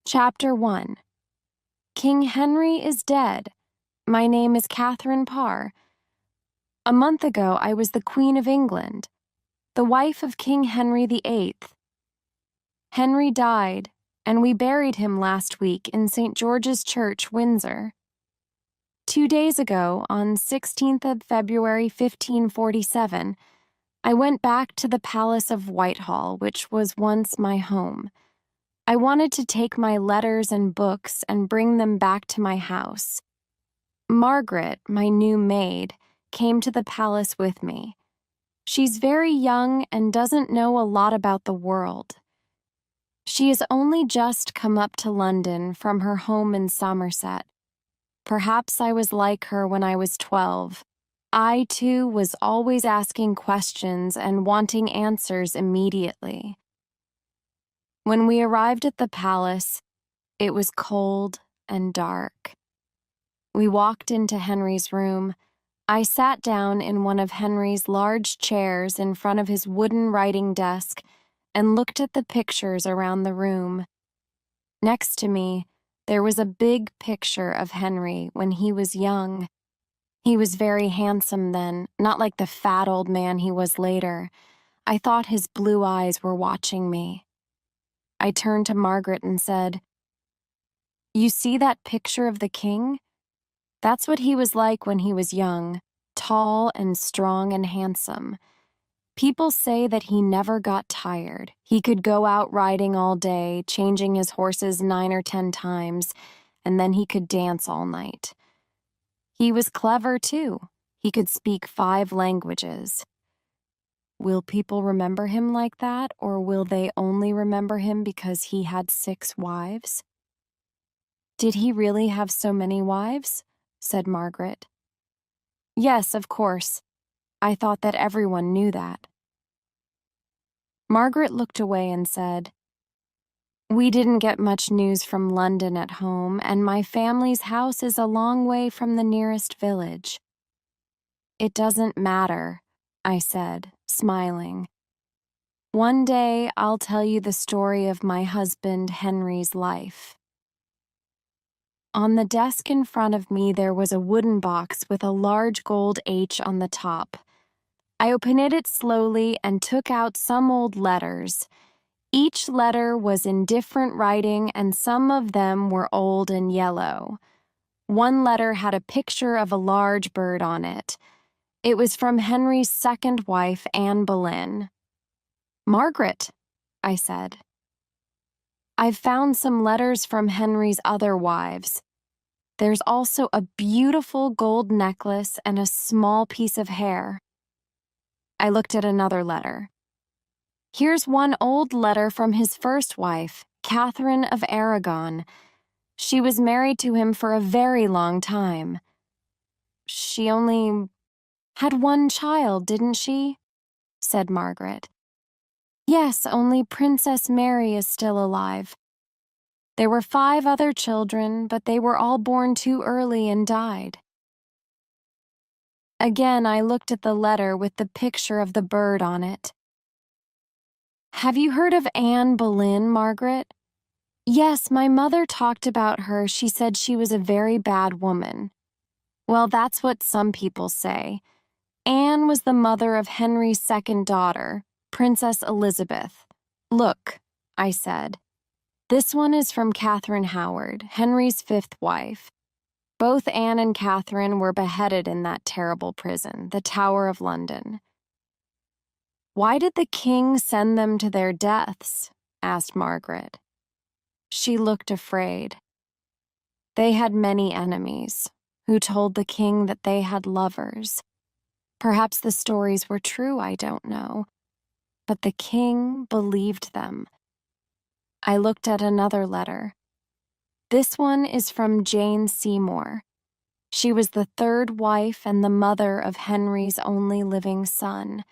Chapter 1. King Henry is dead. My name is Catherine Parr. A month ago, I was the Queen of England, the wife of King Henry VIII. Henry died, and we buried him last week in St. George's Church, Windsor. 2 days ago, on 16th of February 1547, I went back to the Palace of Whitehall, which was once my home. I wanted to take my letters and books and bring them back to my house. Margaret, my new maid, came to the palace with me. She's very young and doesn't know a lot about the world. She has only just come up to London from her home in Somerset. Perhaps I was like her when I was 12. I, too, was always asking questions and wanting answers immediately. When we arrived at the palace, it was cold and dark. We walked into Henry's room. I sat down in one of Henry's large chairs in front of his wooden writing desk and looked at the pictures around the room. Next to me, there was a big picture of Henry when he was young. He was very handsome then, not like the fat old man he was later. I thought his blue eyes were watching me. I turned to Margaret and said, "You see that picture of the king? That's what he was like when he was young, tall and strong and handsome. People say that he never got tired. He could go out riding all day, changing his horses 9 or 10 times, and then he could dance all night. He was clever, too. He could speak 5 languages. Will people remember him like that, or will they only remember him because he had 6 wives?" "Did he really have so many wives?" said Margaret. "Yes, of course. I thought that everyone knew that." Margaret looked away and said, "We didn't get much news from London at home, and my family's house is a long way from the nearest village." "It doesn't matter," I said, smiling. "One day I'll tell you the story of my husband Henry's life." On the desk in front of me there was a wooden box with a large gold H on the top. I opened it slowly and took out some old letters. Each letter was in different writing and some of them were old and yellow. One letter had a picture of a large bird on it. It was from Henry's second wife, Anne Boleyn. "Margaret," I said, "I've found some letters from Henry's other wives. There's also a beautiful gold necklace and a small piece of hair." I looked at another letter. "Here's one old letter from his first wife, Catherine of Aragon. She was married to him for a very long time. She only had 1 child, didn't she?" said Margaret. "Yes, only Princess Mary is still alive. There were 5 other children, but they were all born too early and died." Again, I looked at the letter with the picture of the bird on it. "Have you heard of Anne Boleyn, Margaret?" "Yes, my mother talked about her. She said she was a very bad woman." "Well, that's what some people say. Anne was the mother of Henry's second daughter, Princess Elizabeth. Look," I said. "This one is from Catherine Howard, Henry's 5th wife. Both Anne and Catherine were beheaded in that terrible prison, the Tower of London." "Why did the king send them to their deaths?" asked Margaret. She looked afraid. "They had many enemies, who told the king that they had lovers. Perhaps the stories were true, I don't know. But the king believed them." I looked at another letter. This one is from Jane Seymour. She was the 3rd wife and the mother of Henry's only living son.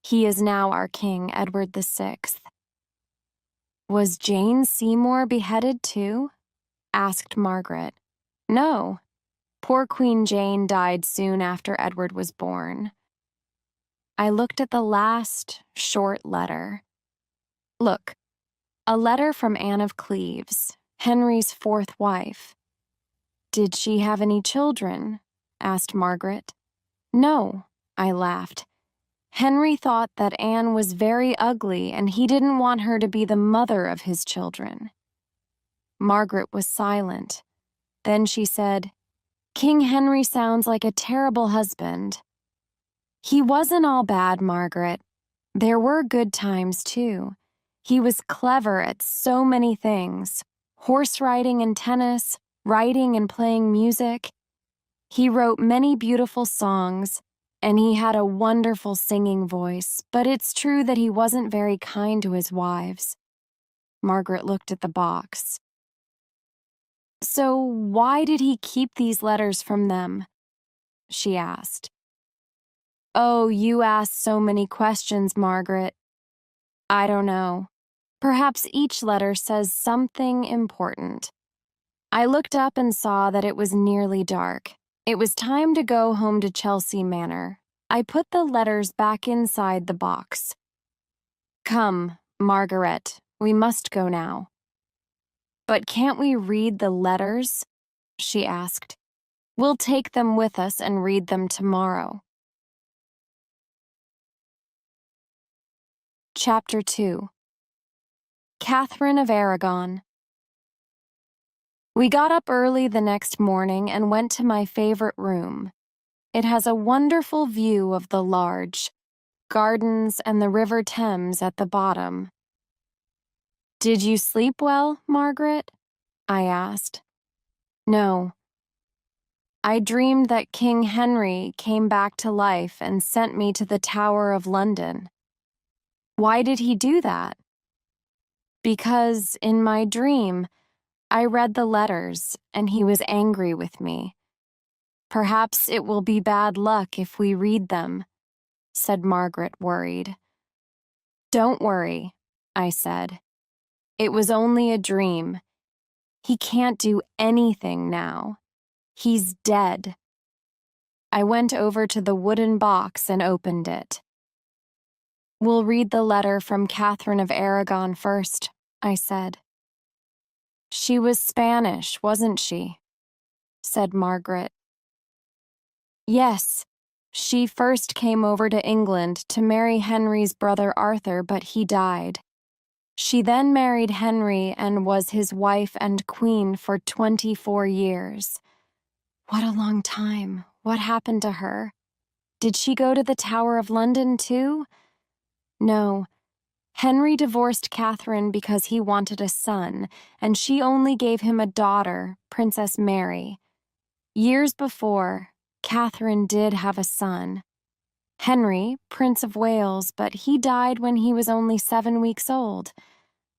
He is now our king, Edward VI. "Was Jane Seymour beheaded too?" asked Margaret. "No. Poor Queen Jane died soon after Edward was born." I looked at the last, short letter. "Look, a letter from Anne of Cleves, Henry's fourth wife. Did she have any children? Asked Margaret. No, I laughed. Henry thought that Anne was very ugly and he didn't want her to be the mother of his children. Margaret was silent. Then she said, King Henry sounds like a terrible husband. He wasn't all bad, Margaret. There were good times, too. He was clever at so many things: horse riding and tennis, writing and playing music. He wrote many beautiful songs, and he had a wonderful singing voice, but it's true that he wasn't very kind to his wives. Margaret looked at the box. So why did he keep these letters from them? She asked. Oh, you ask so many questions, Margaret. I don't know. Perhaps each letter says something important. I looked up and saw that it was nearly dark. It was time to go home to Chelsea Manor. I put the letters back inside the box. Come, Margaret, we must go now. But can't we read the letters? She asked. We'll take them with us and read them tomorrow. Chapter 2. Catherine of Aragon. We got up early the next morning and went to my favorite room. It has a wonderful view of the large gardens and the River Thames at the bottom. Did you sleep well, Margaret? I asked. No. I dreamed that King Henry came back to life and sent me to the Tower of London. Why did he do that? Because in my dream, I read the letters and he was angry with me. Perhaps it will be bad luck if we read them, said Margaret, worried. Don't worry, I said. It was only a dream. He can't do anything now. He's dead. I went over to the wooden box and opened it. We'll read the letter from Catherine of Aragon first, I said. She was Spanish, wasn't she? Said Margaret. Yes, she first came over to England to marry Henry's brother Arthur, but he died. She then married Henry and was his wife and queen for 24 years. What a long time. What happened to her? Did she go to the Tower of London too? No. Henry divorced Catherine because he wanted a son, and she only gave him a daughter, Princess Mary. Years before, Catherine did have a son, Henry, Prince of Wales, but he died when he was only 7 weeks old.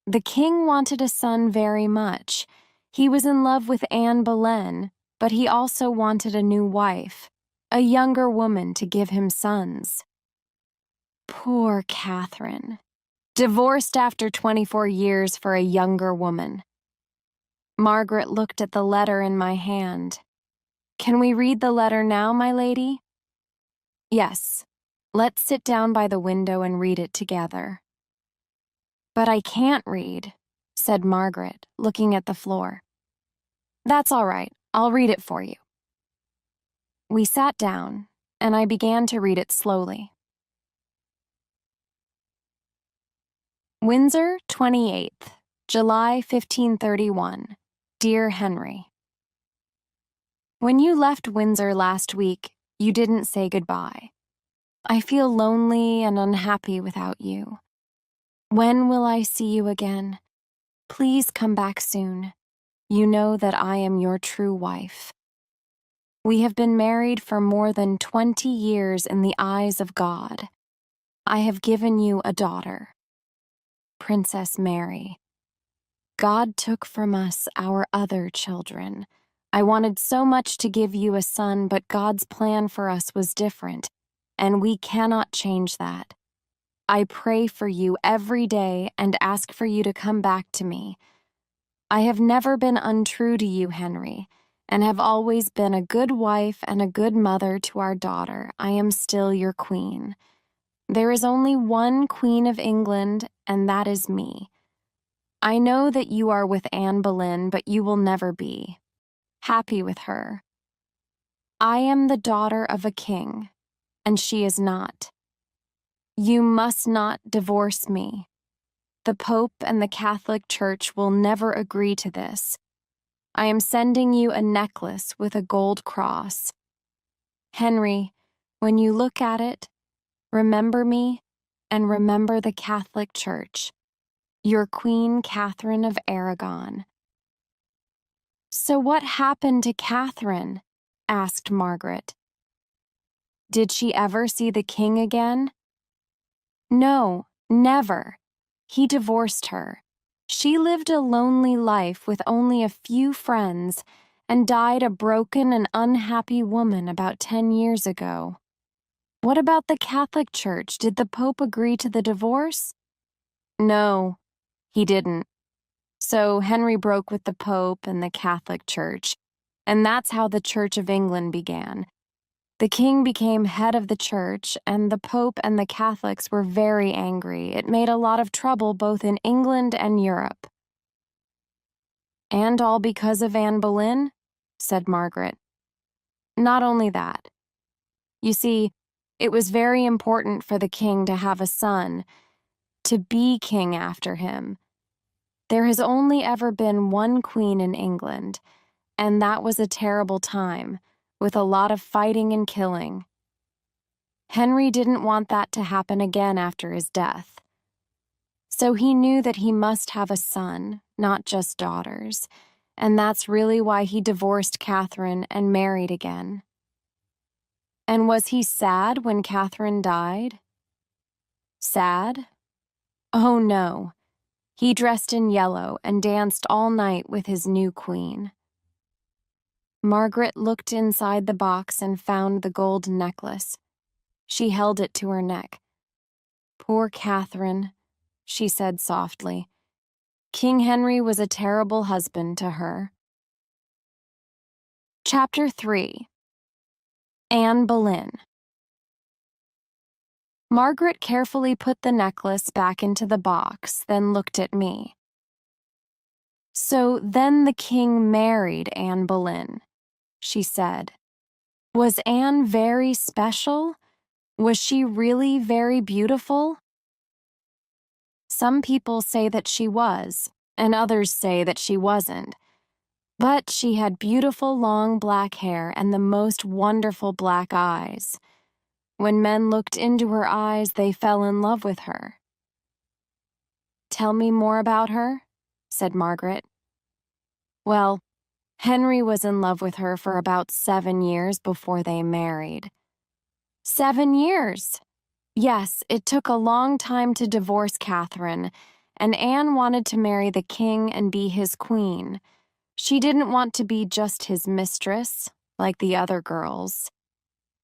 The king wanted a son very much. He was in love with Anne Boleyn, but he also wanted a new wife, a younger woman to give him sons. Poor Catherine. Divorced after 24 years for a younger woman. Margaret looked at the letter in my hand. Can we read the letter now, my lady? Yes. Let's sit down by the window and read it together. But I can't read, said Margaret, looking at the floor. That's all right. I'll read it for you. We sat down, and I began to read it slowly. Windsor, 28th, July 1531. Dear Henry, when you left Windsor last week, you didn't say goodbye. I feel lonely and unhappy without you. When will I see you again? Please come back soon. You know that I am your true wife. We have been married for more than 20 years in the eyes of God. I have given you a daughter, Princess Mary. God took from us our other children. I wanted so much to give you a son, but God's plan for us was different, and we cannot change that. I pray for you every day and ask for you to come back to me. I have never been untrue to you, Henry, and have always been a good wife and a good mother to our daughter. I am still your queen. There is only one Queen of England, and that is me. I know that you are with Anne Boleyn, but you will never be happy with her. I am the daughter of a king, and she is not. You must not divorce me. The Pope and the Catholic Church will never agree to this. I am sending you a necklace with a gold cross. Henry, when you look at it, remember me and remember the Catholic Church. Your Queen Catherine of Aragon. So what happened to Catherine? Asked Margaret. Did she ever see the king again? No, never. He divorced her. She lived a lonely life with only a few friends and died a broken and unhappy woman about 10 years ago. What about the Catholic Church? Did the Pope agree to the divorce? No, he didn't. So Henry broke with the Pope and the Catholic Church, and that's how the Church of England began. The king became head of the church, and the Pope and the Catholics were very angry. It made a lot of trouble both in England and Europe. And all because of Anne Boleyn? Said Margaret. Not only that. You see, it was very important for the king to have a son, to be king after him. There has only ever been one queen in England, and that was a terrible time, with a lot of fighting and killing. Henry didn't want that to happen again after his death. So he knew that he must have a son, not just daughters, and that's really why he divorced Catherine and married again. And was he sad when Catherine died? Sad? Oh no. He dressed in yellow and danced all night with his new queen. Margaret looked inside the box and found the gold necklace. She held it to her neck. Poor Catherine, she said softly. King Henry was a terrible husband to her. Chapter 3. Anne Boleyn. Margaret carefully put the necklace back into the box, then looked at me. So then the king married Anne Boleyn, she said. Was Anne very special? Was she really very beautiful? Some people say that she was, and others say that she wasn't. But she had beautiful long black hair and the most wonderful black eyes. When men looked into her eyes, they fell in love with her. Tell me more about her, said Margaret. Well, Henry was in love with her for about 7 years before they married. 7 years! Yes, it took a long time to divorce Catherine, and Anne wanted to marry the king and be his queen. She didn't want to be just his mistress, like the other girls.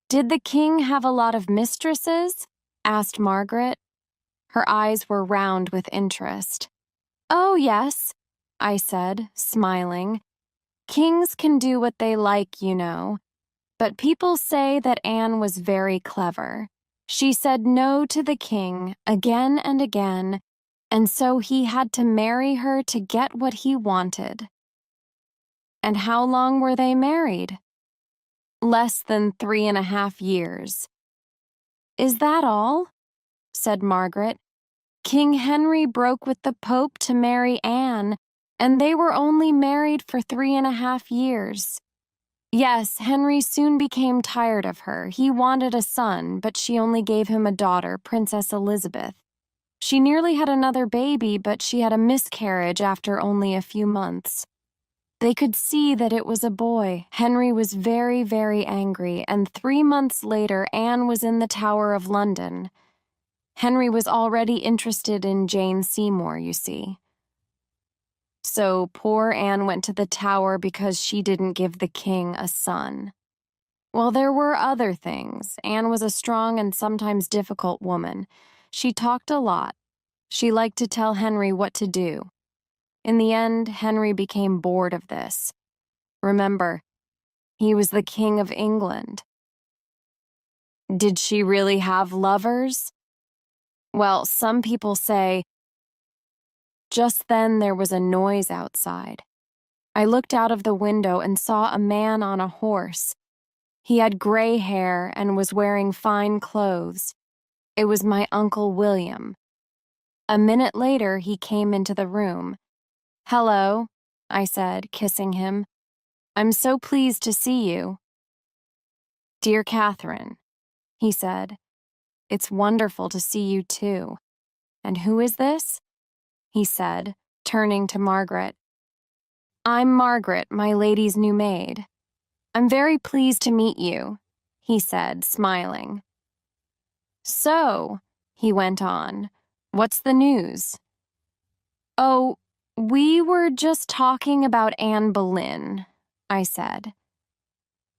Did the king have a lot of mistresses? Asked Margaret. Her eyes were round with interest. Oh, yes, I said, smiling. Kings can do what they like, you know. But people say that Anne was very clever. She said no to the king again and again, and so he had to marry her to get what he wanted. And how long were they married? Less than 3.5 years. Is that all? Said Margaret. King Henry broke with the Pope to marry Anne, and they were only married for 3.5 years. Yes, Henry soon became tired of her. He wanted a son, but she only gave him a daughter, Princess Elizabeth. She nearly had another baby, but she had a miscarriage after only a few months. They could see that it was a boy. Henry was very, very angry, and 3 months later, Anne was in the Tower of London. Henry was already interested in Jane Seymour, you see. So poor Anne went to the Tower because she didn't give the king a son. Well, there were other things. Anne was a strong and sometimes difficult woman. She talked a lot. She liked to tell Henry what to do. In the end, Henry became bored of this. Remember, he was the King of England. Did she really have lovers? Well, some people say, Just then there was a noise outside. I looked out of the window and saw a man on a horse. He had gray hair and was wearing fine clothes. It was my Uncle William. A minute later, he came into the room. "Hello," I said, kissing him. "I'm so pleased to see you." "Dear Catherine," he said, "it's wonderful to see you too. And who is this?" he said, turning to Margaret. "I'm Margaret, my lady's new maid. I'm very pleased to meet you," he said, smiling. "So," he went on, "what's the news?" "Oh, we were just talking about Anne Boleyn," I said.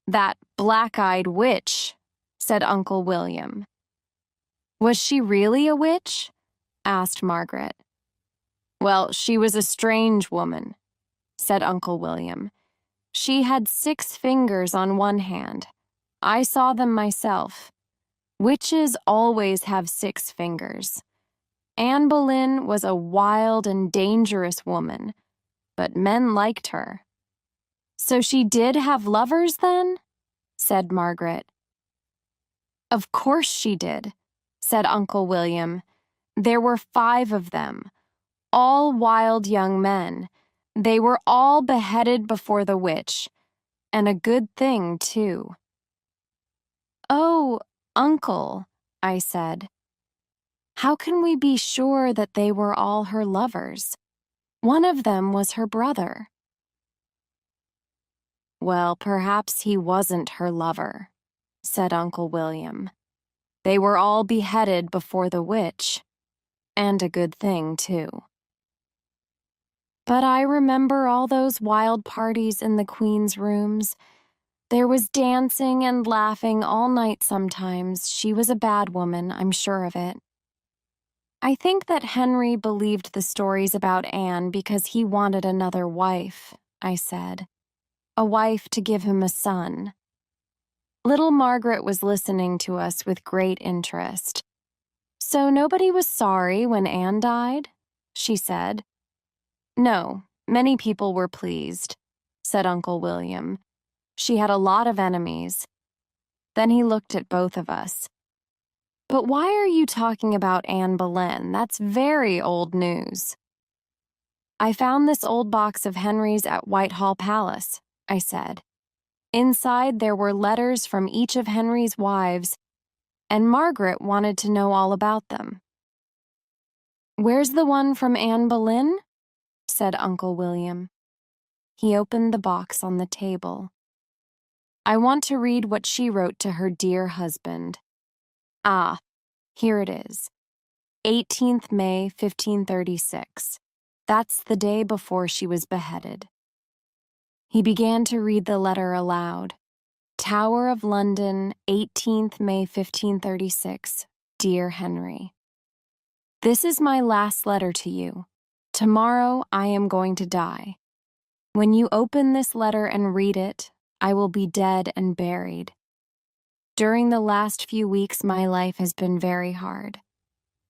"That black-eyed witch," said Uncle William. "Was she really a witch?" asked Margaret. "Well, she was a strange woman," said Uncle William. "She had 6 fingers on one hand. I saw them myself. Witches always have 6 fingers. Anne Boleyn was a wild and dangerous woman, but men liked her." "So she did have lovers then?" said Margaret. "Of course she did," said Uncle William. "There were 5 of them, all wild young men. They were all beheaded before the witch, and a good thing, too." "Oh, Uncle," I said, "how can we be sure that they were all her lovers? One of them was her brother." "Well, perhaps he wasn't her lover," said Uncle William. "They were all beheaded before the witch, and a good thing, too." But I remember all those wild parties in the Queen's rooms. There was dancing and laughing all night sometimes. She was a bad woman, I'm sure of it. I think that Henry believed the stories about Anne because he wanted another wife, I said. A wife to give him a son. Little Margaret was listening to us with great interest. "So nobody was sorry when Anne died?" she said. "No, many people were pleased," said Uncle William. "She had a lot of enemies." Then he looked at both of us. "But why are you talking about Anne Boleyn? That's very old news." "I found this old box of Henry's at Whitehall Palace," I said. "Inside there were letters from each of Henry's wives, and Margaret wanted to know all about them." "Where's the one from Anne Boleyn?" said Uncle William. He opened the box on the table. "I want to read what she wrote to her dear husband. Ah, here it is. 18th May, 1536. That's the day before she was beheaded." He began to read the letter aloud. "Tower of London, 18th May, 1536. Dear Henry. This is my last letter to you. Tomorrow I am going to die. When you open this letter and read it, I will be dead and buried. During the last few weeks, my life has been very hard.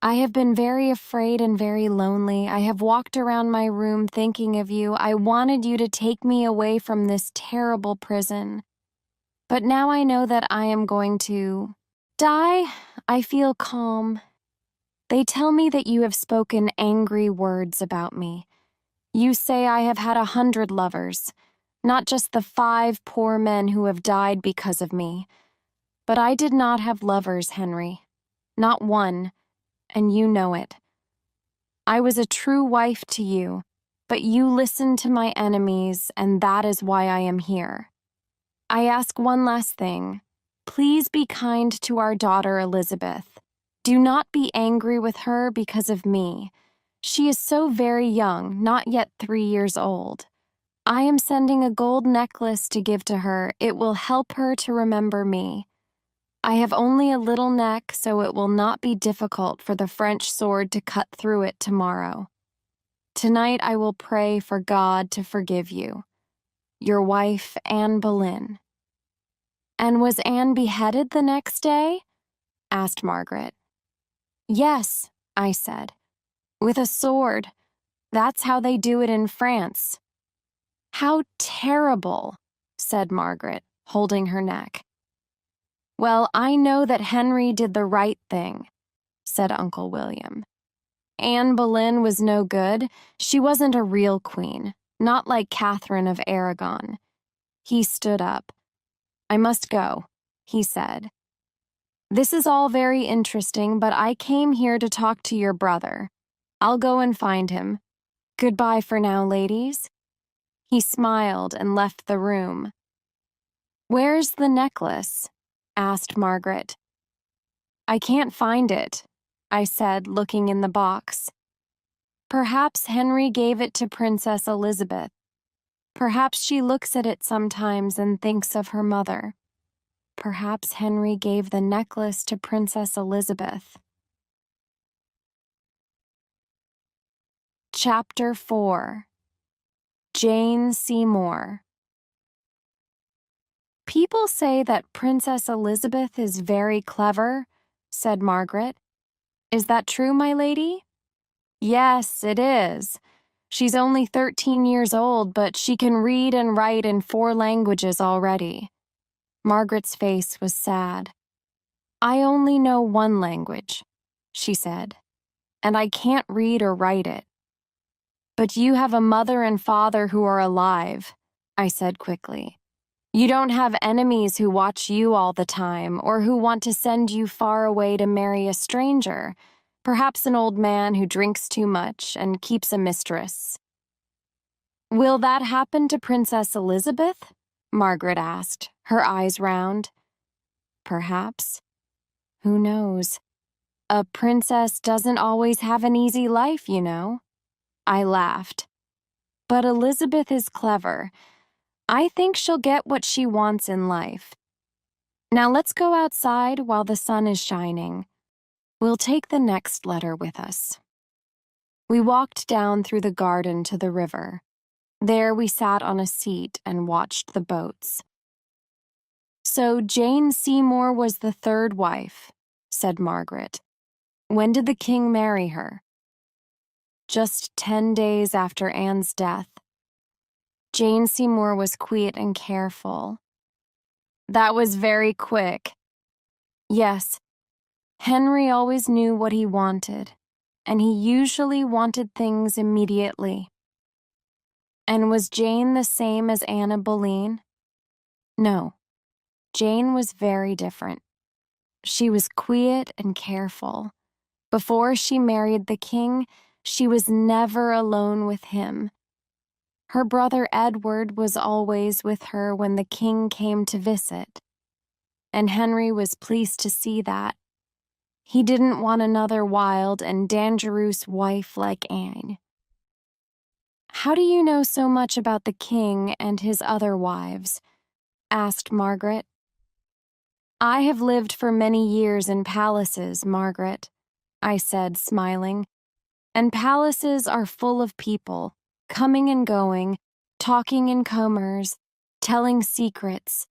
I have been very afraid and very lonely. I have walked around my room thinking of you. I wanted you to take me away from this terrible prison. But now I know that I am going to die. I feel calm. They tell me that you have spoken angry words about me. You say I have had 100 lovers, not just the 5 poor men who have died because of me. But I did not have lovers, Henry. Not one, and you know it. I was a true wife to you, but you listened to my enemies, and that is why I am here. I ask one last thing. Please be kind to our daughter Elizabeth. Do not be angry with her because of me. She is so very young, not yet 3 years old. I am sending a gold necklace to give to her. It will help her to remember me. I have only a little neck, so it will not be difficult for the French sword to cut through it tomorrow. Tonight I will pray for God to forgive you. Your wife, Anne Boleyn." "And was Anne beheaded the next day?" asked Margaret. "Yes," I said, "with a sword. That's how they do it in France." "How terrible," said Margaret, holding her neck. "Well, I know that Henry did the right thing," said Uncle William. "Anne Boleyn was no good. She wasn't a real queen, not like Catherine of Aragon." He stood up. "I must go," he said. "This is all very interesting, but I came here to talk to your brother. I'll go and find him. Goodbye for now, ladies." He smiled and left the room. "Where's the necklace?" asked Margaret. "I can't find it," I said, looking in the box. "Perhaps Henry gave it to Princess Elizabeth. Perhaps she looks at it sometimes and thinks of her mother. Perhaps Henry gave the necklace to Princess Elizabeth." Chapter 4. Jane Seymour. "People say that Princess Elizabeth is very clever," said Margaret. "Is that true, my lady?" "Yes, it is. She's only 13 years old, but she can read and write in 4 languages already." Margaret's face was sad. "I only know 1 language," she said, "and I can't read or write it." "But you have a mother and father who are alive," I said quickly. "You don't have enemies who watch you all the time or who want to send you far away to marry a stranger, perhaps an old man who drinks too much and keeps a mistress." "Will that happen to Princess Elizabeth?" Margaret asked, her eyes round. "Perhaps. Who knows? A princess doesn't always have an easy life, you know." I laughed. "But Elizabeth is clever. I think she'll get what she wants in life. Now let's go outside while the sun is shining. We'll take the next letter with us." We walked down through the garden to the river. There we sat on a seat and watched the boats. "So Jane Seymour was the 3rd wife," said Margaret. "When did the king marry her?" "Just 10 days after Anne's death. Jane Seymour was quiet and careful." "That was very quick." "Yes. Henry always knew what he wanted, and he usually wanted things immediately." "And was Jane the same as Anne Boleyn?" "No. Jane was very different. She was quiet and careful. Before she married the king, she was never alone with him. Her brother Edward was always with her when the king came to visit, and Henry was pleased to see that. He didn't want another wild and dangerous wife like Anne." "How do you know so much about the king and his other wives?" asked Margaret. "I have lived for many years in palaces, Margaret," I said, smiling. "And palaces are full of people, coming and going, talking in comers, telling secrets.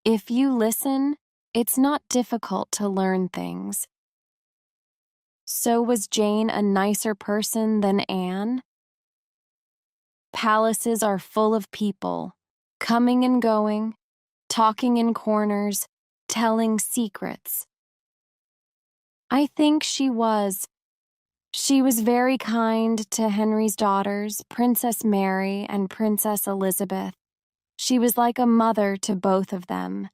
If you listen, it's not difficult to learn things." "So was Jane a nicer person than Anne?" "Palaces are full of people, coming and going, talking in corners, telling secrets." "I think she was. She was very kind to Henry's daughters, Princess Mary and Princess Elizabeth. She was like a mother to both of them.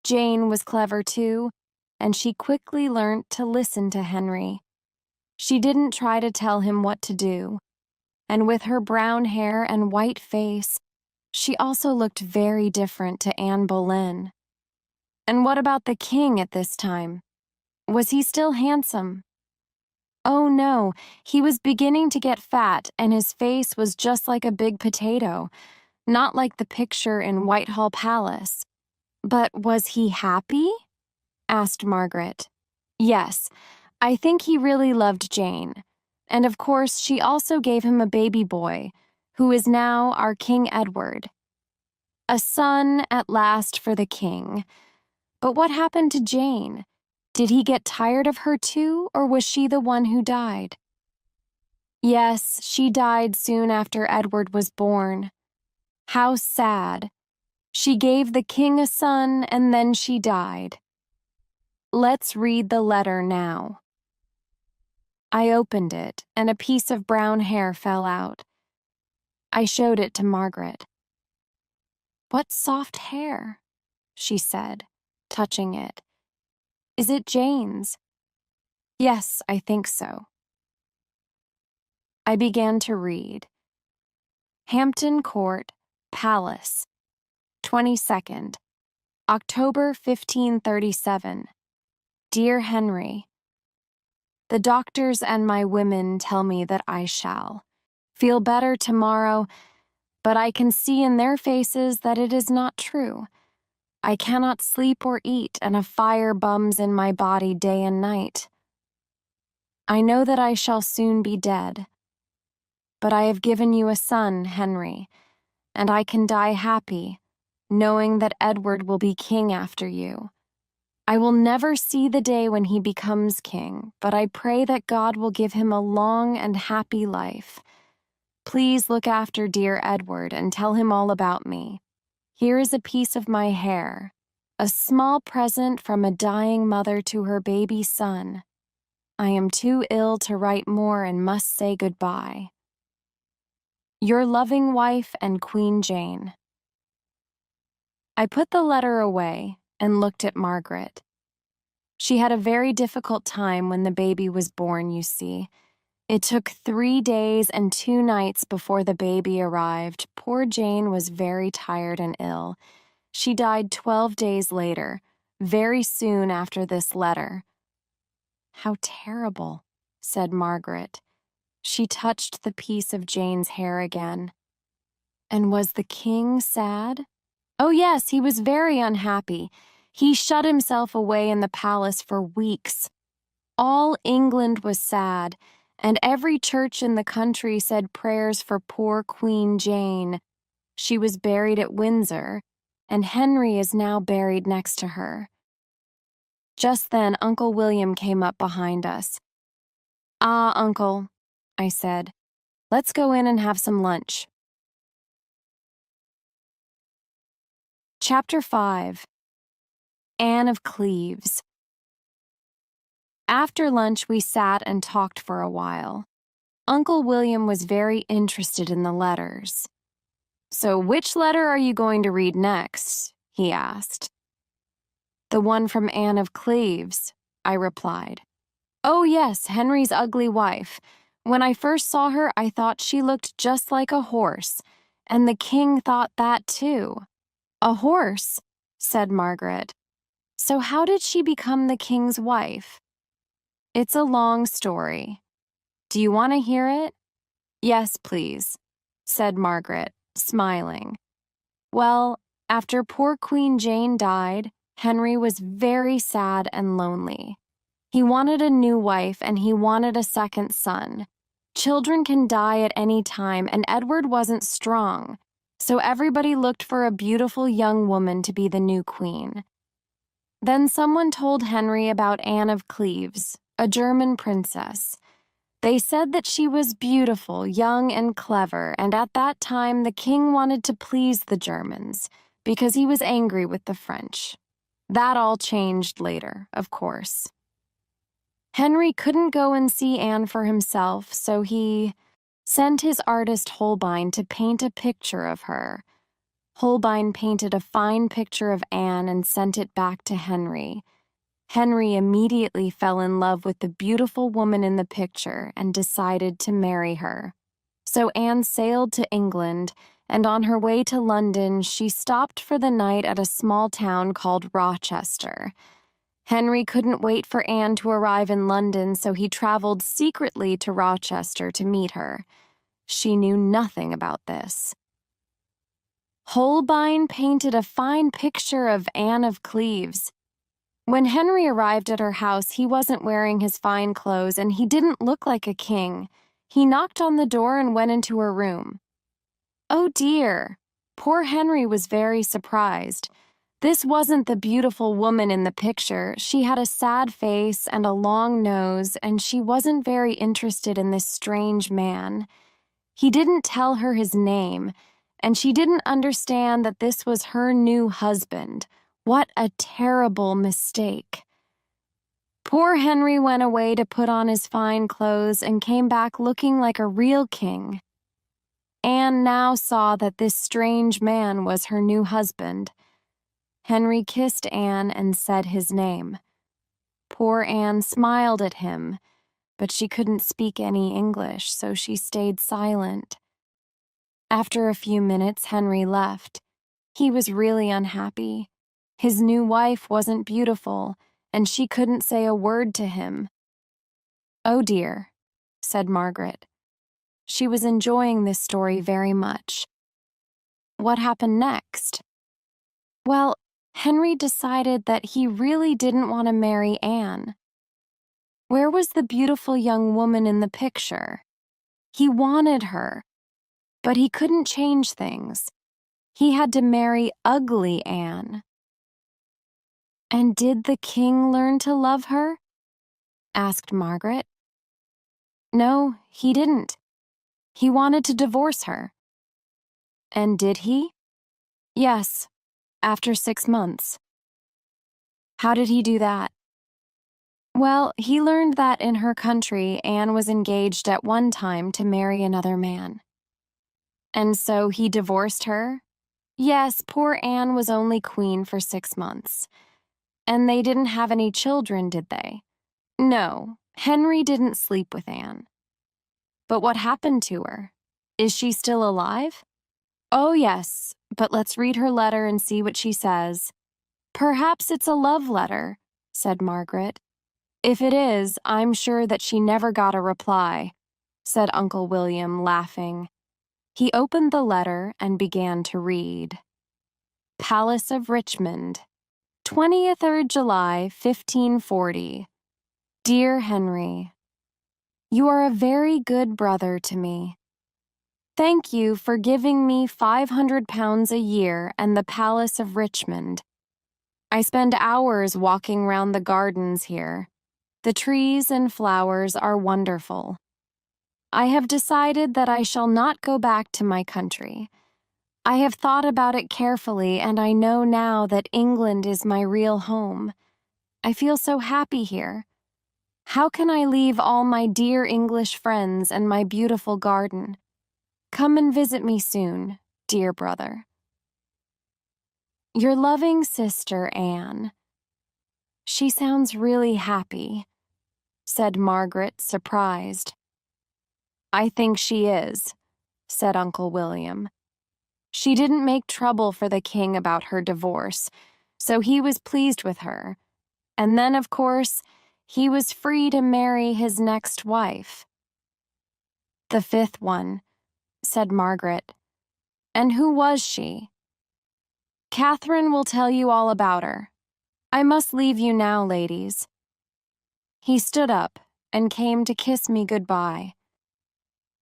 Jane was clever too, and she quickly learnt to listen to Henry. She didn't try to tell him what to do, and with her brown hair and white face, she also looked very different to Anne Boleyn." "And what about the king at this time? Was he still handsome?" "Oh no, he was beginning to get fat and his face was just like a big potato, not like the picture in Whitehall Palace." "But was he happy?" asked Margaret. "Yes, I think he really loved Jane. And of course, she also gave him a baby boy, who is now our King Edward. A son at last for the king. But what happened to Jane? Did he get tired of her too, or was she the one who died?" Yes, she died soon after Edward was born. How sad. She gave the king a son and then she died. Let's read the letter now. I opened it, and a piece of brown hair fell out. I showed it to Margaret. "What soft hair," she said, touching it. "Is it Jane's?" "Yes, I think so." I began to read. Hampton Court, Palace, 22nd, October 1537. Dear Henry, the doctors and my women tell me that I shall feel better tomorrow, but I can see in their faces that it is not true. I cannot sleep or eat, and a fire bums in my body day and night. I know that I shall soon be dead, but I have given you a son, Henry, and I can die happy, knowing that Edward will be king after you. I will never see the day when he becomes king, but I pray that God will give him a long and happy life. Please look after dear Edward and tell him all about me. Here is a piece of my hair, a small present from a dying mother to her baby son. I am too ill to write more and must say goodbye. Your loving wife and Queen Jane. I put the letter away and looked at Margaret. She had a very difficult time when the baby was born, you see. It took 3 days and 2 nights before the baby arrived. Poor Jane was very tired and ill. She died 12 days later, very soon after this letter. How terrible, said Margaret. She touched the piece of Jane's hair again. And was the king sad? Oh yes, he was very unhappy. He shut himself away in the palace for weeks. All England was sad, and every church in the country said prayers for poor Queen Jane. She was buried at Windsor, and Henry is now buried next to her. Just then, Uncle William came up behind us. "Ah, Uncle," I said, "let's go in and have some lunch." Chapter 5. Anne of Cleves. After lunch, we sat and talked for a while. Uncle William was very interested in the letters. "So which letter are you going to read next?" he asked. "The one from Anne of Cleves," I replied. "Oh yes, Henry's ugly wife. When I first saw her, I thought she looked just like a horse, and the king thought that too." "A horse?" said Margaret. "So how did she become the king's wife?" "It's a long story. Do you want to hear it?" "Yes, please," said Margaret, smiling. "Well, after poor Queen Jane died, Henry was very sad and lonely. He wanted a new wife and he wanted a second son. Children can die at any time, and Edward wasn't strong, so everybody looked for a beautiful young woman to be the new queen. Then someone told Henry about Anne of Cleves, a German princess. They said that she was beautiful, young, and clever, and at that time the king wanted to please the Germans because he was angry with the French. That all changed later, of course. Henry couldn't go and see Anne for himself, so he sent his artist Holbein to paint a picture of her. Holbein painted a fine picture of Anne and sent it back to Henry. Henry immediately fell in love with the beautiful woman in the picture and decided to marry her. So Anne sailed to England, and on her way to London, she stopped for the night at a small town called Rochester. Henry couldn't wait for Anne to arrive in London, so he traveled secretly to Rochester to meet her. She knew nothing about this. Holbein painted a fine picture of Anne of Cleves. When Henry arrived at her house, he wasn't wearing his fine clothes, and he didn't look like a king. He knocked on the door and went into her room. Oh dear! Poor Henry was very surprised. This wasn't the beautiful woman in the picture. She had a sad face and a long nose, and she wasn't very interested in this strange man. He didn't tell her his name, and she didn't understand that this was her new husband. What a terrible mistake. Poor Henry went away to put on his fine clothes and came back looking like a real king. Anne now saw that this strange man was her new husband. Henry kissed Anne and said his name. Poor Anne smiled at him, but she couldn't speak any English, so she stayed silent. After a few minutes, Henry left. He was really unhappy. His new wife wasn't beautiful, and she couldn't say a word to him. "Oh dear," said Margaret. She was enjoying this story very much. What happened next? Well, Henry decided that he really didn't want to marry Anne. Where was the beautiful young woman in the picture? He wanted her, but he couldn't change things. He had to marry ugly Anne. And did the king learn to love her? Asked Margaret. No, he didn't. He wanted to divorce her. And did he? Yes, after 6 months. How did he do that? Well, he learned that in her country, Anne was engaged at one time to marry another man. And so he divorced her? Yes, poor Anne was only queen for 6 months. And they didn't have any children, did they? No, Henry didn't sleep with Anne. But what happened to her? Is she still alive? Oh, yes, but let's read her letter and see what she says. Perhaps it's a love letter, said Margaret. If it is, I'm sure that she never got a reply, said Uncle William, laughing. He opened the letter and began to read. Palace of Richmond, 23rd July, 1540. Dear Henry, you are a very good brother to me. Thank you for giving me £500 a year and the Palace of Richmond. I spend hours walking round the gardens here. The trees and flowers are wonderful. I have decided that I shall not go back to my country. I have thought about it carefully, and I know now that England is my real home. I feel so happy here. How can I leave all my dear English friends and my beautiful garden? Come and visit me soon, dear brother. Your loving sister, Anne. She sounds really happy, said Margaret, surprised. I think she is, said Uncle William. She didn't make trouble for the king about her divorce, so he was pleased with her. And then, of course, he was free to marry his next wife. The fifth one, said Margaret. And who was she? Catherine will tell you all about her. I must leave you now, ladies. He stood up and came to kiss me goodbye.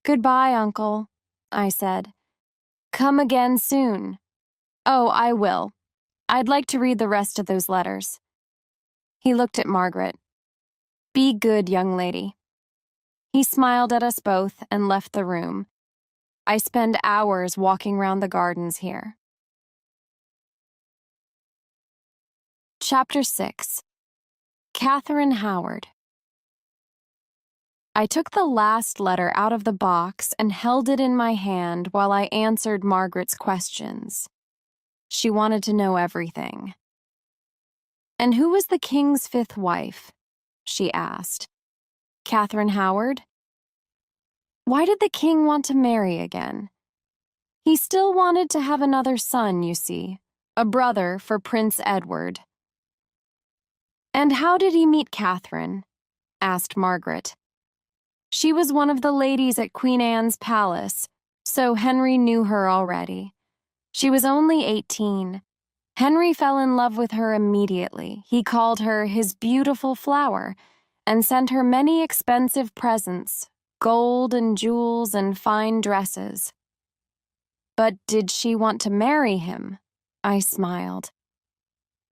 Goodbye, Uncle, I said. Come again soon. Oh, I will. I'd like to read the rest of those letters. He looked at Margaret. Be good, young lady. He smiled at us both and left the room. I spend hours walking round the gardens here. Chapter 6. Catherine Howard. I took the last letter out of the box and held it in my hand while I answered Margaret's questions. She wanted to know everything. And who was the king's fifth wife? She asked. Catherine Howard? Why did the king want to marry again? He still wanted to have another son, you see, a brother for Prince Edward. And how did he meet Catherine? Asked Margaret. She was one of the ladies at Queen Anne's palace, so Henry knew her already. She was only 18. Henry fell in love with her immediately. He called her his beautiful flower and sent her many expensive presents, gold and jewels and fine dresses. But did she want to marry him? I smiled.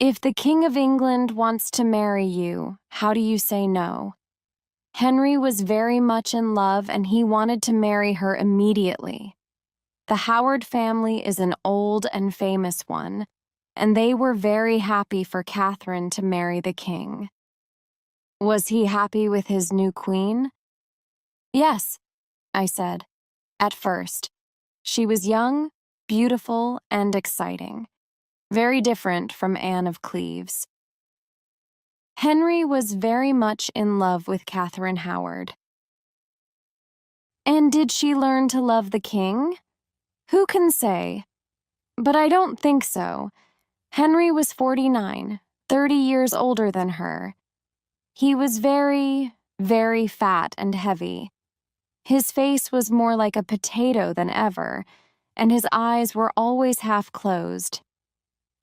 If the King of England wants to marry you, how do you say no? Henry was very much in love and he wanted to marry her immediately. The Howard family is an old and famous one, and they were very happy for Catherine to marry the king. Was he happy with his new queen? Yes, I said, at first. She was young, beautiful, and exciting. Very different from Anne of Cleves. Henry was very much in love with Catherine Howard. And did she learn to love the king? Who can say? But I don't think so. Henry was 49, 30 years older than her. He was very, very fat and heavy. His face was more like a potato than ever, and his eyes were always half closed.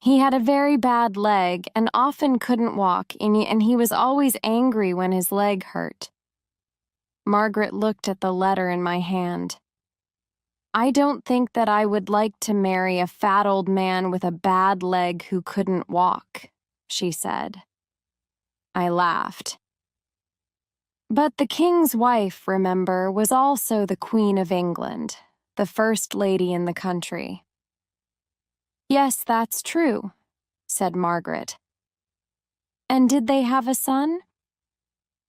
He had a very bad leg and often couldn't walk, and he was always angry when his leg hurt. Margaret looked at the letter in my hand. I don't think that I would like to marry a fat old man with a bad leg who couldn't walk, she said. I laughed. But the king's wife, remember, was also the Queen of England, the first lady in the country. Yes, that's true, said Margaret. And did they have a son?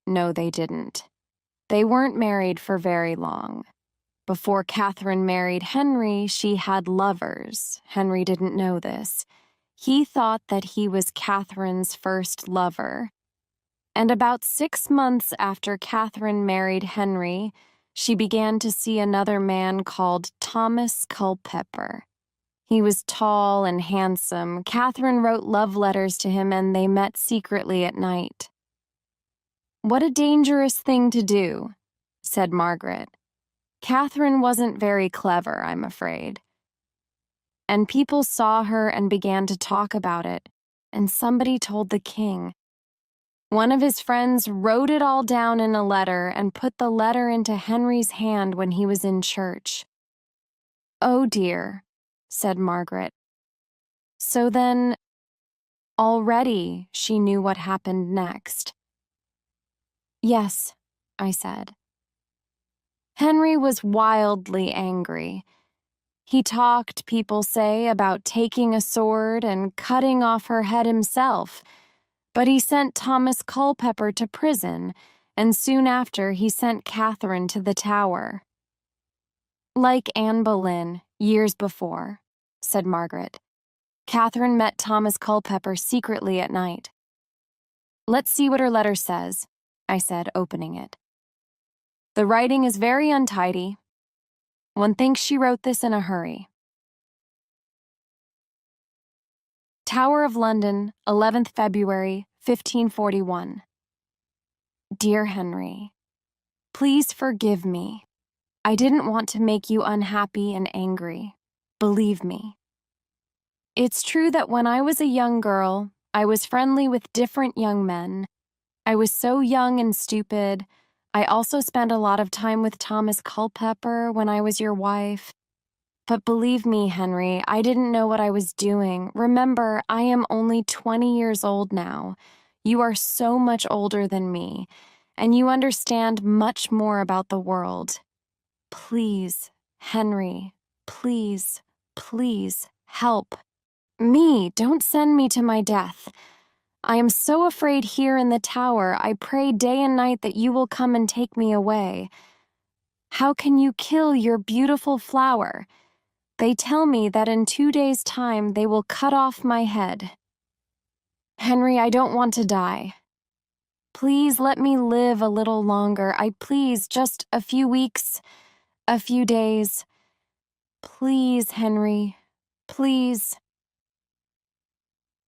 No, they didn't. They weren't married for very long. Before Catherine married Henry, she had lovers. Henry didn't know this. He thought that he was Catherine's first lover. And about 6 months after Catherine married Henry, she began to see another man called Thomas Culpeper. He was tall and handsome. Catherine wrote love letters to him and they met secretly at night. What a dangerous thing to do, said Margaret. Catherine wasn't very clever, I'm afraid. And people saw her and began to talk about it, and somebody told the king. One of his friends wrote it all down in a letter and put the letter into Henry's hand when he was in church. Oh dear, said Margaret. So then, already she knew what happened next. Yes, I said. Henry was wildly angry. He talked, people say, about taking a sword and cutting off her head himself, but he sent Thomas Culpeper to prison, and soon after he sent Catherine to the Tower. Like Anne Boleyn, years before, said Margaret. Catherine met Thomas Culpeper secretly at night. Let's see what her letter says, I said, opening it. The writing is very untidy. One thinks she wrote this in a hurry. Tower of London, 11th February, 1541. Dear Henry, please forgive me. I didn't want to make you unhappy and angry. Believe me. It's true that when I was a young girl, I was friendly with different young men. I was so young and stupid. I also spent a lot of time with Thomas Culpeper when I was your wife. But believe me, Henry, I didn't know what I was doing. Remember, I am only 20 years old now. You are so much older than me, and you understand much more about the world. Please, Henry, please, please, help. Me, don't send me to my death. I am so afraid here in the tower. I pray day and night that you will come and take me away. How can you kill your beautiful flower? They tell me that in 2 days' time they will cut off my head. Henry, I don't want to die. Please let me live a little longer. Please, just a few weeks, a few days. Please, Henry, please.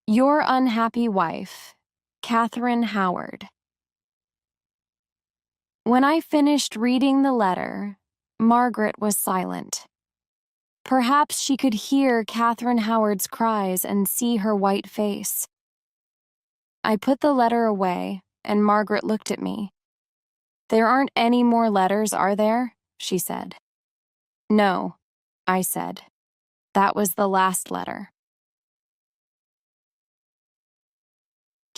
Your unhappy wife, Catherine Howard. When I finished reading the letter, Margaret was silent. Perhaps she could hear Catherine Howard's cries and see her white face. I put the letter away, and Margaret looked at me. There aren't any more letters, are there? She said. No, I said. That was the last letter.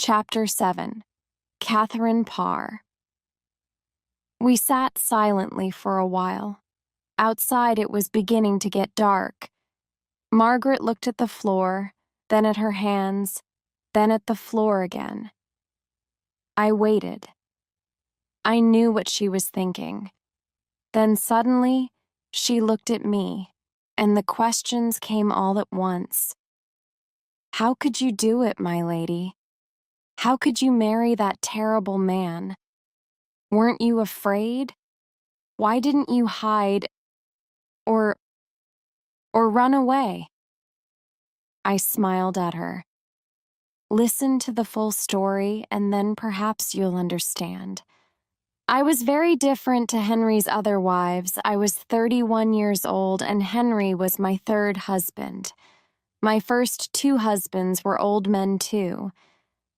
Chapter 7. Catherine Parr. We sat silently for a while. Outside it was beginning to get dark. Margaret looked at the floor, then at her hands, then at the floor again. I waited. I knew what she was thinking. Then suddenly, she looked at me, and the questions came all at once. How could you do it, my lady? How could you marry that terrible man? Weren't you afraid? Why didn't you hide or run away? I smiled at her. Listen to the full story, and then perhaps you'll understand. I was very different to Henry's other wives. I was 31 years old, and Henry was my third husband. My first two husbands were old men, too.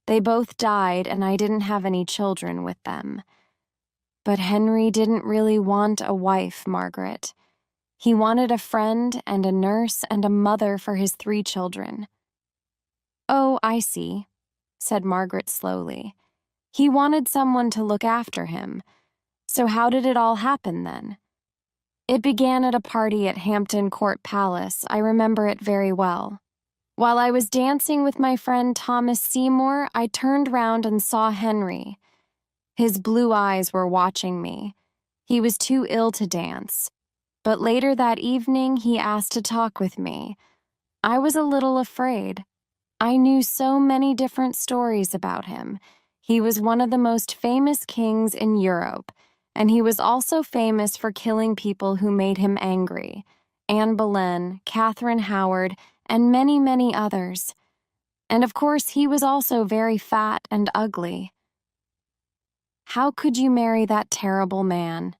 They both died, and I didn't have any children with them. But Henry didn't really want a wife, Margaret. He wanted a friend and a nurse and a mother for his 3 children. Oh, I see, said Margaret slowly. He wanted someone to look after him. So how did it all happen then? It began at a party at Hampton Court Palace. I remember it very well. While I was dancing with my friend Thomas Seymour, I turned round and saw Henry. His blue eyes were watching me. He was too ill to dance. But later that evening, he asked to talk with me. I was a little afraid. I knew so many different stories about him. He was one of the most famous kings in Europe, and he was also famous for killing people who made him angry. Anne Boleyn, Catherine Howard, and many, many others. And of course, he was also very fat and ugly. How could you marry that terrible man?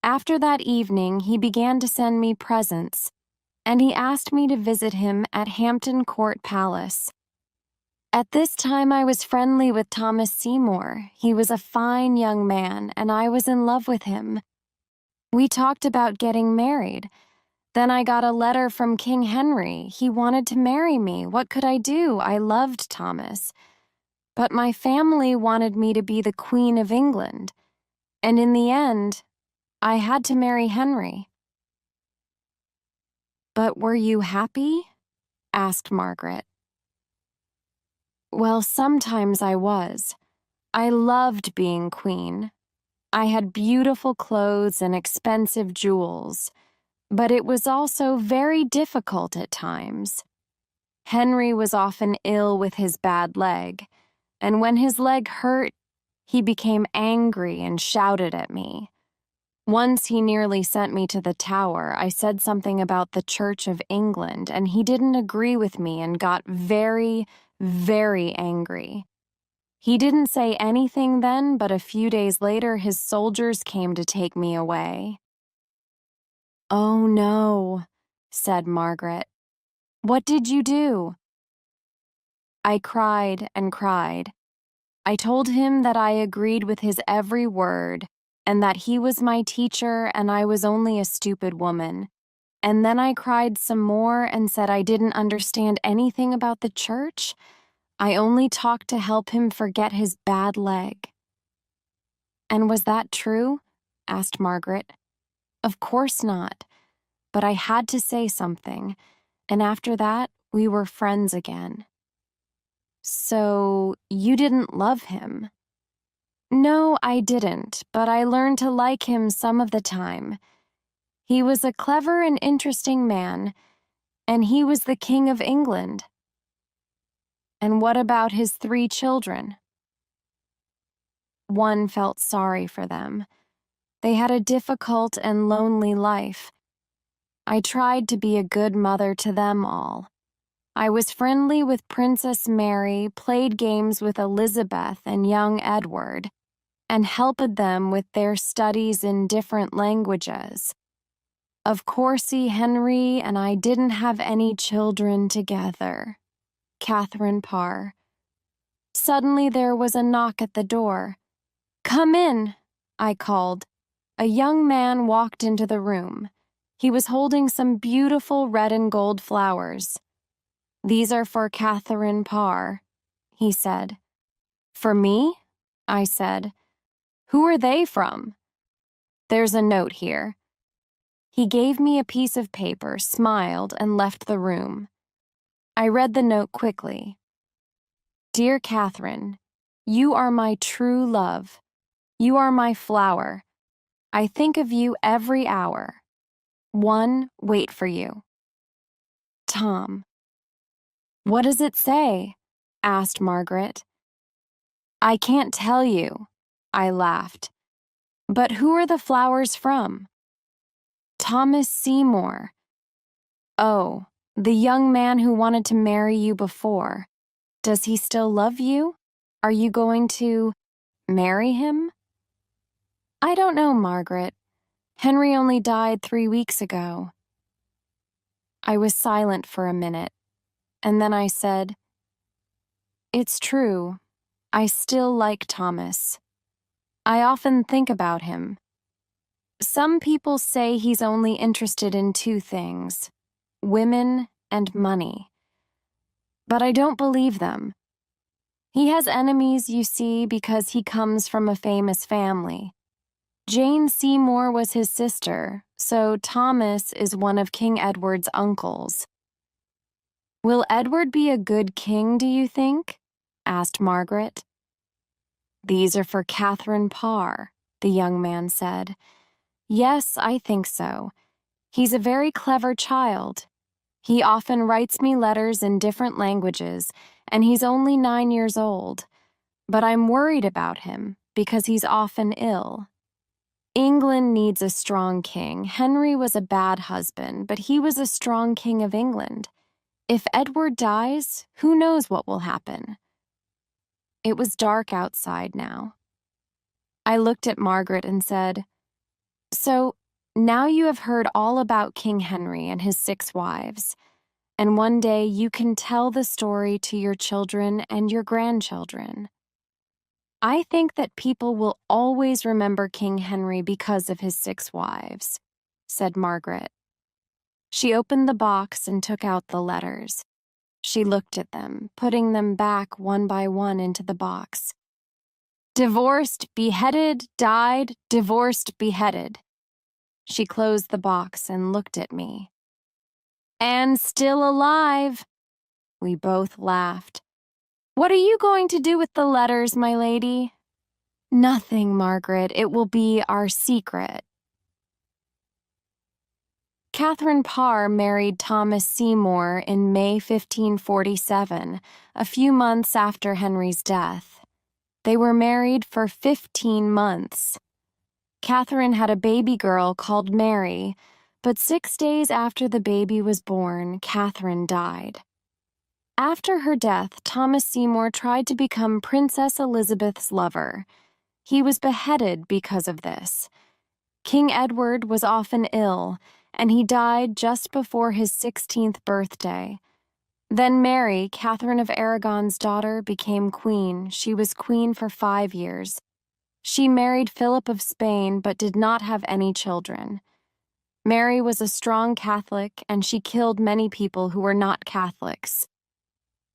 After that evening, he began to send me presents, and he asked me to visit him at Hampton Court Palace. At this time, I was friendly with Thomas Seymour. He was a fine young man, and I was in love with him. We talked about getting married. Then I got a letter from King Henry. He wanted to marry me. What could I do? I loved Thomas. But my family wanted me to be the Queen of England. And in the end, I had to marry Henry. But were you happy? Asked Margaret. Well, sometimes I was. I loved being queen. I had beautiful clothes and expensive jewels, but it was also very difficult at times. Henry was often ill with his bad leg, and when his leg hurt, he became angry and shouted at me. Once he nearly sent me to the Tower. I said something about the Church of England, and he didn't agree with me and got very, very angry. He didn't say anything then, but a few days later his soldiers came to take me away. Oh no, said Margaret. What did you do? I cried and cried. I told him that I agreed with his every word, and that he was my teacher and I was only a stupid woman. And then I cried some more and said I didn't understand anything about the church. I only talked to help him forget his bad leg. And was that true? Asked Margaret. Of course not, but I had to say something, and after that, we were friends again. So, you didn't love him? No, I didn't, but I learned to like him some of the time. He was a clever and interesting man, and he was the King of England. And what about his 3 children? One felt sorry for them. They had a difficult and lonely life. I tried to be a good mother to them all. I was friendly with Princess Mary, played games with Elizabeth and young Edward, and helped them with their studies in different languages. Of course, Henry and I didn't have any children together. Catherine Parr. Suddenly there was a knock at the door. Come in, I called. A young man walked into the room. He was holding some beautiful red and gold flowers. These are for Catherine Parr, he said. For me? I said. Who are they from? There's a note here. He gave me a piece of paper, smiled, and left the room. I read the note quickly. Dear Catherine, you are my true love. You are my flower. I think of you every hour. One, wait for you. Tom. What does it say? Asked Margaret. I can't tell you, I laughed. But who are the flowers from? Thomas Seymour. Oh, the young man who wanted to marry you before. Does he still love you? Are you going to marry him? I don't know, Margaret. Henry only died 3 weeks ago. I was silent for a minute, and then I said, It's true. I still like Thomas. I often think about him. Some people say he's only interested in 2 things, women and money. But I don't believe them. He has enemies, you see, because he comes from a famous family. Jane Seymour was his sister, so Thomas is one of King Edward's uncles. Will Edward be a good king, do you think? Asked Margaret. These are for Catherine Parr, the young man said. Yes, I think so. He's a very clever child. He often writes me letters in different languages, and he's only 9 years old. But I'm worried about him because he's often ill. England needs a strong king. Henry was a bad husband, but he was a strong king of England. If Edward dies, who knows what will happen? It was dark outside now. I looked at Margaret and said, So, now you have heard all about King Henry and his 6 wives, and one day you can tell the story to your children and your grandchildren. I think that people will always remember King Henry because of his 6 wives, said Margaret. She opened the box and took out the letters. She looked at them, putting them back one by one into the box. Divorced, beheaded, died, divorced, beheaded. She closed the box and looked at me. And still alive. We both laughed. What are you going to do with the letters, my lady? Nothing, Margaret. It will be our secret. Catherine Parr married Thomas Seymour in May 1547, a few months after Henry's death. They were married for 15 months. Catherine had a baby girl called Mary, but 6 days after the baby was born, Catherine died. After her death, Thomas Seymour tried to become Princess Elizabeth's lover. He was beheaded because of this. King Edward was often ill, and he died just before his 16th birthday. Then Mary, Catherine of Aragon's daughter, became queen. She was queen for 5 years. She married Philip of Spain but did not have any children. Mary was a strong Catholic, and she killed many people who were not Catholics.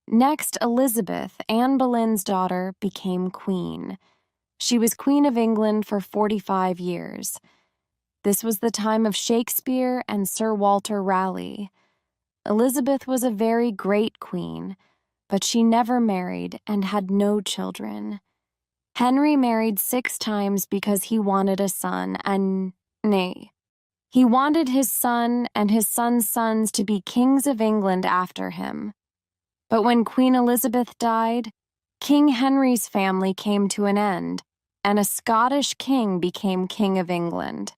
Next, Elizabeth, Anne Boleyn's daughter, became queen. She was Queen of England for 45 years. This was the time of Shakespeare and Sir Walter Raleigh. Elizabeth was a very great queen, but she never married and had no children. Henry married 6 times because he wanted a son, and he wanted his son and his son's sons to be kings of England after him. But when Queen Elizabeth died, King Henry's family came to an end, and a Scottish king became King of England.